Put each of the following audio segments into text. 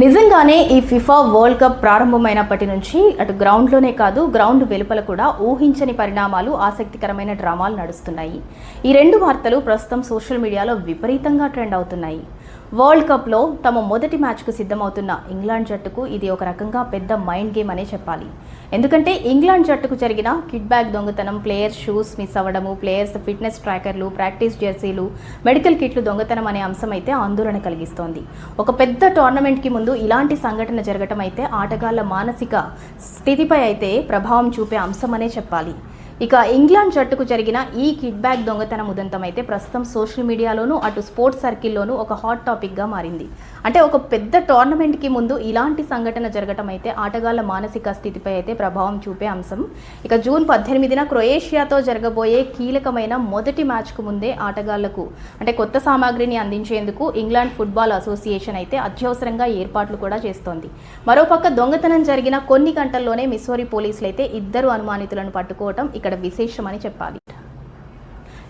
నిజంగానే ఈ FIFA world cup ప్రారంభమైనప్పటి నుంచి అటు గ్రౌండ్లోనే కాదు గ్రౌండ్ వెలుపల కూడా ఊహించని పరిణామాలు, ఆసక్తికరమైన డ్రామాలు నడుస్తున్నాయి. ఈ రెండు వార్తలు ప్రస్తుతం సోషల్ మీడియాలో విపరీతంగా ట్రెండ్ అవుతున్నాయి. వరల్డ్ కప్లో తమ మొదటి మ్యాచ్కు సిద్ధమవుతున్న ఇంగ్లాండ్ జట్టుకు ఇది ఒక రకంగా పెద్ద మైండ్ గేమ్ అనే చెప్పాలి. ఎందుకంటే ఇంగ్లాండ్ జట్టుకు జరిగిన కిట్ బ్యాగ్ దొంగతనం, ప్లేయర్స్ షూస్ మిస్ అవ్వడము, ప్లేయర్స్ ఫిట్నెస్ ట్రాకర్లు, ప్రాక్టీస్ జెర్సీలు, మెడికల్ కిట్లు దొంగతనం అనే అంశం అయితే ఆందోళన కలిగిస్తోంది. ఒక పెద్ద టోర్నమెంట్కి ముందు ఇలాంటి సంఘటన జరగటం అయితే ఆటగాళ్ల మానసిక స్థితిపై అయితే ప్రభావం చూపే అంశమనే చెప్పాలి. ఇక ఇంగ్లాండ్ జట్టుకు జరిగిన ఈ కిట్ బ్యాగ్ దొంగతనం ఉదంతం అయితే ప్రస్తుతం సోషల్ మీడియాలోనూ అటు స్పోర్ట్స్ సర్కిల్లోనూ ఒక హాట్ టాపిక్గా మారింది. అంటే ఒక పెద్ద టోర్నమెంట్కి ముందు ఇలాంటి సంఘటన జరగటం అయితే ఆటగాళ్ల మానసిక స్థితిపై అయితే ప్రభావం చూపే అంశం. ఇక జూన్ 18న క్రొయేషియాతో జరగబోయే కీలకమైన మొదటి మ్యాచ్కు ముందే ఆటగాళ్లకు అంటే కొత్త సామాగ్రిని అందించేందుకు ఇంగ్లాండ్ ఫుట్బాల్ అసోసియేషన్ అయితే అత్యవసరంగా ఏర్పాట్లు కూడా చేస్తోంది. మరోపక్క దొంగతనం జరిగిన కొన్ని గంటల్లోనే మిస్సోరీ పోలీసులు అయితే 2 అనుమానితులను పట్టుకోవటం ఇక్కడ విశేషమని చెప్పాలి.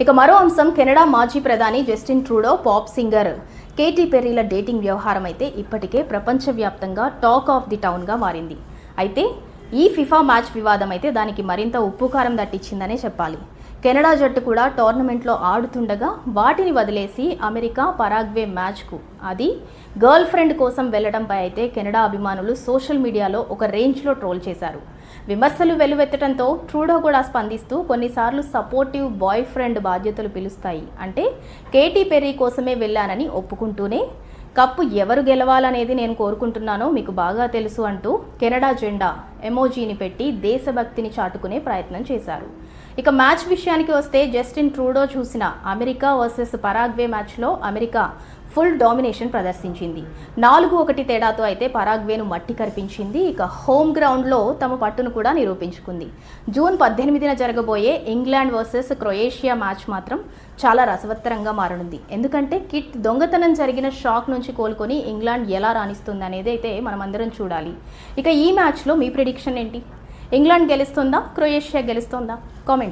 ఇక మరో అంశం, కెనడా మాజీ ప్రధాని Justin Trudeau, pop singer Katy పెర్రీల డేటింగ్ వ్యవహారం అయితే ఇప్పటికే ప్రపంచవ్యాప్తంగా టాక్ ఆఫ్ ది టౌన్గా మారింది. అయితే ఈ ఫిఫా మ్యాచ్ వివాదం అయితే దానికి మరింత ఉప్పుకారం దట్టించిందనే చెప్పాలి. కెనడా జట్టు కూడా టోర్నమెంట్లో ఆడుతుండగా వాటిని వదిలేసి అమెరికా పరాగ్వే మ్యాచ్కు, అది గర్ల్ ఫ్రెండ్ కోసం వెళ్లడంపై అయితే కెనడా అభిమానులు సోషల్ మీడియాలో ఒక రేంజ్లో ట్రోల్ చేశారు. విమర్శలు వెల్లువెత్తడంతో ట్రూడో కూడా స్పందిస్తూ కొన్నిసార్లు సపోర్టివ్ బాయ్ ఫ్రెండ్ బాధ్యతలు పిలుస్తాయి, అంటే కేటీ పెర్రీ కోసమే వెళ్ళానని ఒప్పుకుంటూనే కప్పు ఎవరు గెలవాలనేది నేను కోరుకుంటున్నానో మీకు బాగా తెలుసు అంటూ కెనడా జెండా ఎమోజీని పెట్టి దేశభక్తిని చాటుకునే ప్రయత్నం చేశారు. ఇక మ్యాచ్ విషయానికి వస్తే జస్టిన్ ట్రూడో చూసిన అమెరికా వర్సెస్ పరాగ్వే మ్యాచ్లో అమెరికా ఫుల్ డామినేషన్ ప్రదర్శించింది. 4-1 తేడాతో అయితే పరాగ్వేను మట్టి కరిపించింది. ఇక హోమ్ గ్రౌండ్లో తమ పట్టును కూడా నిరూపించుకుంది. జూన్ 18న జరగబోయే ఇంగ్లాండ్ వర్సెస్ క్రొయేషియా మ్యాచ్ మాత్రం చాలా రసవత్తరంగా మారనుంది. ఎందుకంటే కిట్ దొంగతనం జరిగిన షాక్ నుంచి కోలుకొని ఇంగ్లాండ్ ఎలా రాణిస్తుంది అనేది అయితే మనమందరం చూడాలి. ఇక ఈ మ్యాచ్లో మీ ప్రిడిక్షన్ ఏంటి? ఇంగ్లాండ్ గెలుస్తుందా, క్రొయేషియా గెలుస్తుందా? కామెంట్.